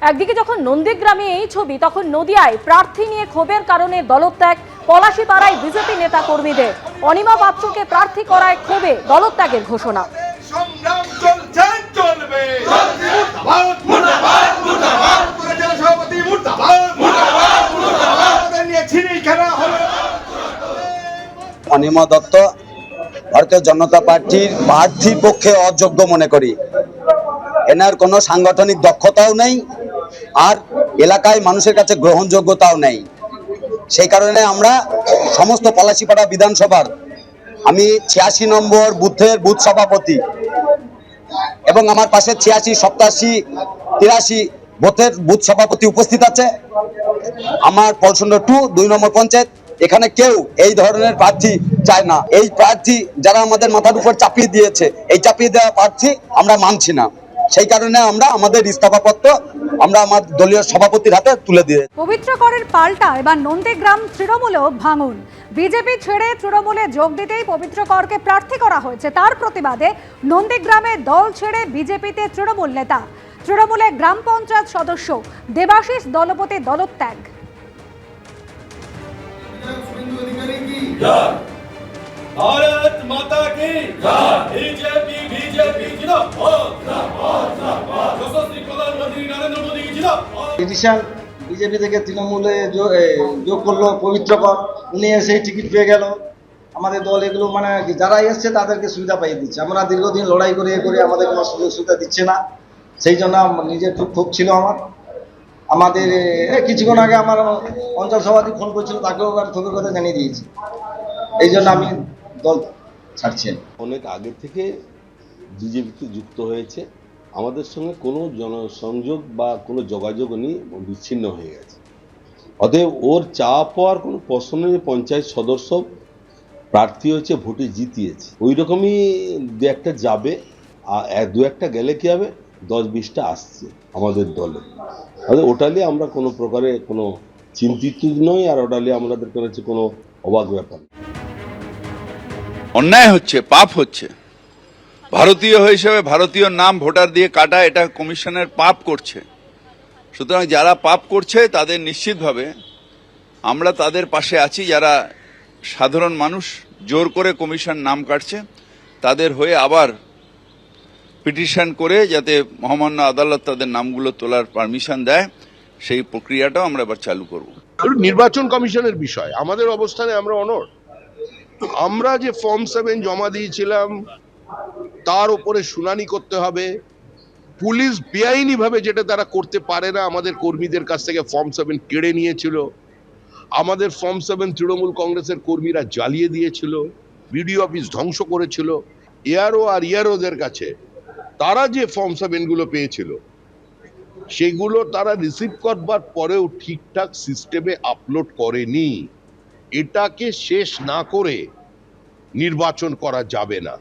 একদিকে যখন নন্দীগ্রামে এই ছবি, তখন নদিয়ায় প্রার্থী নিয়ে ক্ষোভের কারণে দলত্যাগ পলাশীপাড়ায় বিজেপি নেতা কর্মীদের। অনিমা পাত্রকে প্রার্থী করায় ক্ষোভে দলত্যাগের ঘোষণা। অনিমা দত্ত ভারতীয় জনতা পার্টির প্রার্থীর পক্ষে অযোগ্য মনে করি। এনার কোনো সাংগঠনিক দক্ষতাও নেই, আর এলাকায় মানুষের কাছে গ্রহণযোগ্যতাও নেই। সেই কারণে আমরা সমস্ত পলাশীপাড়া বিধানসভার, আমি 86 নম্বর বুথের বুথ সভাপতি এবং আমার পাশে 86, 87, 83 বুথের বুথ সভাপতি উপস্থিত আছে। আমার পলসন্ড 2 নম্বর পঞ্চায়েত, এখানে কেউ এই ধরনের প্রার্থী চায় না। এই প্রার্থী যারা আমাদের মাথার উপর চাপিয়ে দিয়েছে, এই চাপিয়ে দেওয়া প্রার্থী আমরা মানছি না। সেই কারণে আমরা আমাদের ইস্তফাপত্র আমরা আমার দলীয় সভাপতির হাতে তুলে দিয়ে। পবিত্রকরের পাল্টা এবার নন্দীগ্রাম তৃণমূলেও ভাঙন। বিজেপি ছেড়ে তৃণমূলে যোগ দিতেই পবিত্রকরকে প্রার্থী করা হয়েছে। তার প্রতিবাদে নন্দীগ্রামে দল ছেড়ে বিজেপিতে তৃণমূল নেতা। তৃণমূলে গ্রাম পঞ্চায়েত সদস্য দেবাশিস দলপতি দলত্যাগ। भारत माता की बीजेपी बीजेपी यशस्वी प्रधानमंत्री नरेंद्र मोदी की বিজেপি থেকে তৃণমূলে যোগ করলো পবিত্রকর, উনি এসে টিকিট পেয়ে গেল। আমাদের দল এগুলো মানে যারা এসছে তাদেরকে সুবিধা পাইয়ে দিচ্ছে। আমরা দীর্ঘদিন লড়াই করে আমাদের কোনো সুযোগ সুবিধা দিচ্ছে না। সেই জন্য নিজের খুব ক্ষোভ ছিল আমার। আমাদের কিছুক্ষণ আগে আমার অঞ্চল সভাপতি ফোন করছিল, তাকেও ক্ষোভের কথা জানিয়ে দিয়েছি। এই জন্য আমি দল ছাড়ছি। অনেক আগে থেকে বিজেপিতে যুক্ত হয়েছে, আমাদের সঙ্গে কোনো জনসংযোগ বা কোনো যোগাযোগ নেই, বিচ্ছিন্ন হয়ে গেছে। অতএব ওর চা পাওয়ার কোনো প্রশ্ন নেই। পঞ্চায়েত সদস্য প্রার্থী হয়েছে, ভোটে জিতিয়েছে, ওই রকমই দু একটা যাবে। আর দু একটা গেলে কি হবে, 10-20টা আসছে আমাদের দলে। ওটা নিয়ে আমরা কোনো প্রকারে কোনো চিন্তিত নই, আর ওটা নিয়ে আমাদের কাছে কোনো অবাক ব্যাপার। অন্যায় হচ্ছে, পাপ হচ্ছে। ভারতীয় হিসেবে ভারতীয় নাম ভোটার দিয়ে কাটা, এটা কমিশনের পাপ করছে। সুতরাং যারা পাপ করছে তাদের নিশ্চিতভাবে আমরা তাদের পাশে আছি। যারা সাধারণ মানুষ জোর করে কমিশন নাম কাটছে, তাদের হয়ে আবার পিটিশন করে যাতে মহামান্য আদালত তাদের নামগুলো তোলার পারমিশন দেয়, সেই প্রক্রিয়াটাও আমরা এবার চালু করব। নির্বাচন কমিশনের বিষয় আমাদের অবস্থানে আমরা অনড়। আমরা যে ফর্ম 7 জমা দিয়েছিলাম তার উপরে শুনানি করতে হবে। পুলিশ বেআইনি ভাবে যেটা তারা করতে পারে না, আমাদের কর্মীদের কাছ থেকে ফর্ম 7 কেড়ে নিয়েছিল। আমাদের ফর্ম 7 তৃণমূল কংগ্রেসের কর্মীরা জ্বালিয়ে দিয়েছিল, বিডিও অফিস ধ্বংস করেছিল। এআরও আর ইআরওদের কাছে তারা যে ফর্ম 7 গুলো পেয়েছিল, সেগুলো তারা রিসিভ করবার পরেও ঠিকঠাক সিস্টেমে আপলোড করেনি। এটাকে শেষ না করে নির্বাচন করা যাবে না।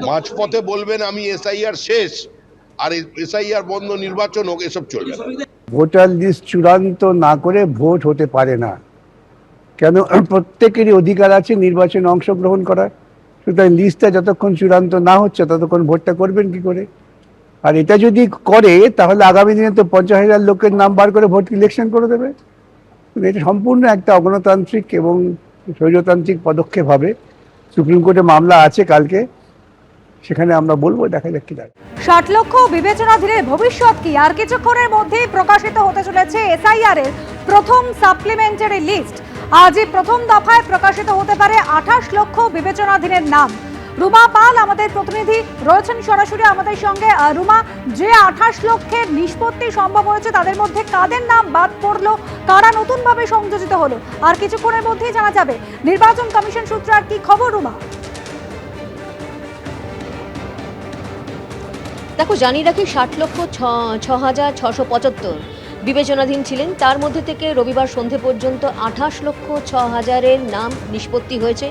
মাঝপথে বলবেন আমি এসআইআর শেষ আর এসআইআর বন্ধ, নির্বাচন হোক, এসব চলবে না। ভোটার লিস্ট চূড়ান্ত না করে ভোট হতে পারে না। কেন? প্রত্যেকেরই অধিকার আছে নির্বাচনে অংশগ্রহণ করার। সুতরাং লিস্টটা যতক্ষণ চূড়ান্ত না হচ্ছে ততক্ষণ ভোটটা করবেন কি করে? আর এটা যদি করে তাহলে আগামী দিনে তো 50,000 লোকের নাম বার করে ভোট ইলেকশন করে দেবে। এটা সম্পূর্ণ একটা অগণতান্ত্রিক এবং স্বৈরতান্ত্রিক পদক্ষেপ হবে। সুপ্রিম কোর্টে মামলা আছে কালকে, সেখানে আমরা বলবো, দেখা যাক কি দাঁড়ায়। 60 লক্ষ বিবেচনাধীনের ভবিষ্যৎ কি? আর কিছুক্ষণের মধ্যেই প্রকাশিত হতে চলেছে এসআইআর এর প্রথম সাপ্লিমেন্টারি লিস্ট। আজই প্রথম দফায় প্রকাশিত হতে পারে 28 লক্ষ বিবেচনাধীনের নাম। রুমা পাল আমাদের প্রতিনিধি রয়েছেন সরাসরি আমাদের সঙ্গে। রুমা, যে 28 লক্ষের নিষ্পত্তি সম্ভব হয়েছে, তাদের মধ্যে কাদের নাম বাদ পড়লো, কারা নতুনভাবে সংযোজিত হলো, আর কিছুক্ষণের মধ্যেই জানা যাবে। নির্বাচন কমিশন সূত্রে আর কি খবর রুমা? দেখো, জানিয়ে রাখি 60,06,675 বিবেচনাধীন ছিলেন। তার মধ্যে থেকে রবিবার সন্ধে পর্যন্ত 28,06,000-এর নাম নিষ্পত্তি হয়েছে।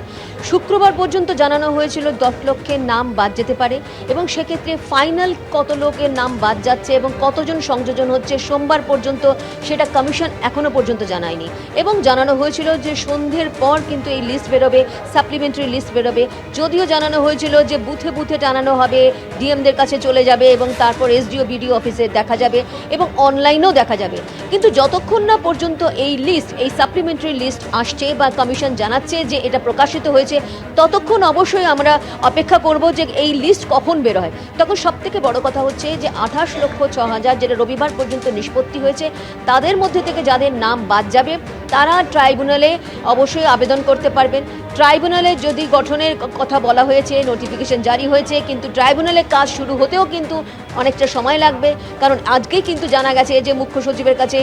শুক্রবার পর্যন্ত জানানো হয়েছিল 10 লক্ষের নাম বাদ যেতে পারে, এবং সেক্ষেত্রে ফাইনাল কত লোকের নাম বাদ যাচ্ছে এবং কতজন সংযোজন হচ্ছে সোমবার পর্যন্ত সেটা কমিশন এখনো পর্যন্ত জানায়নি। এবং জানানো হয়েছিল যে সন্ধ্যের পর কিন্তু এই লিস্ট বেরোবে, সাপ্লিমেন্টারি লিস্ট বেরোবে। যদিও জানানো হয়েছিল যে বুথে বুথে টানানো হবে, ডিএমদের কাছে চলে যাবে এবং তারপর এসডিও বিডিও অফিসে দেখা যাবে এবং অনলাইনেও দেখা যাবে। কিন্তু যতক্ষণ না পর্যন্ত এই লিস্ট, এই সাপ্লিমেন্টারি লিস্ট আসছে বা কমিশন জানাচ্ছে যে এটা প্রকাশিত হয়েছে, ততক্ষণ অবশ্যই আমরা অপেক্ষা করব যে এই লিস্ট কখন বের হয়। তখন সবথেকে বড় কথা হচ্ছে যে 28,06,000 যেটা রবিবার পর্যন্ত নিষ্পত্তি হয়েছে, তাদের মধ্যে থেকে যাদের নাম বাদ যাবে তারা ট্রাইব্যুনালে অবশ্যই আবেদন করতে পারবেন। ট্রাইব্যুনালে যদি গঠনের কথা বলা হয়েছে, নোটিফিকেশন জারি হয়েছে, কিন্তু ট্রাইব্যুনালে কাজ শুরু হতেও কিন্তু অনেকটা সময় লাগবে। কারণ আজকেই কিন্তু জানা গেছে যে মুখ্য সচিবের কাছে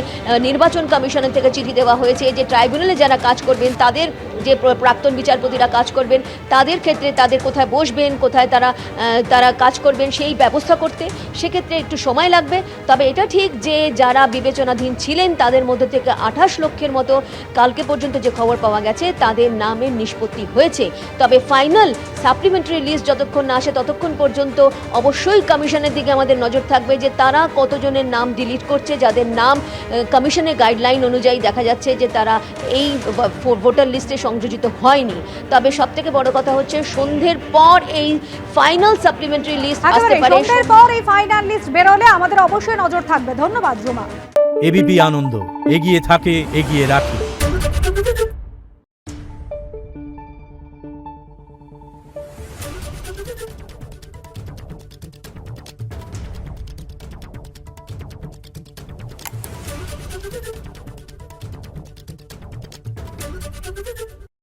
নির্বাচন কমিশনের থেকে চিঠি দেওয়া হয়েছে যে ট্রাইব্যুনালে যারা কাজ করবেন, তাদের যে প্রাক্তন বিচারপতিরা কাজ করবেন, তাদের ক্ষেত্রে তাদের কোথায় বসবেন, কোথায় তারা কাজ করবেন সেই ব্যবস্থা করতে সেক্ষেত্রে একটু সময় লাগবে। তবে এটা ঠিক যে যারা বিবেচনাধীন ছিলেন তাদের মধ্যে থেকে 28 লক্ষের মতো কালকে পর্যন্ত যে খবর পাওয়া গেছে তাদের নামের নিষ্পত্তি হয়েছে। তবে ফাইনাল সাপ্লিমেন্টারি লিস্ট যতক্ষণ না আসে ততক্ষণ পর্যন্ত অবশ্যই কমিশনের দিকে আমাদের নজর থাকবে যে তারা কতজনের নাম ডিলিট করছে, যাদের নাম কমিশনের গাইডলাইন অনুযায়ী দেখা যাচ্ছে যে তারা এই ভোটার লিস্টে সংযোজিত হয়নি। তবে সবথেকে বড় কথা হচ্ছে সন্ধ্যের পর এই ফাইনাল সাপ্লিমেন্টারি লিস্ট আসতে পারে। সন্ধ্যের পর এই ফাইনাল লিস্ট বেরোলে আমাদের অবশ্যই নজর থাকবে। ধন্যবাদ রুমা। এবিপি আনন্দ, এগিয়ে থাকে, এগিয়ে রাখে। Thank you.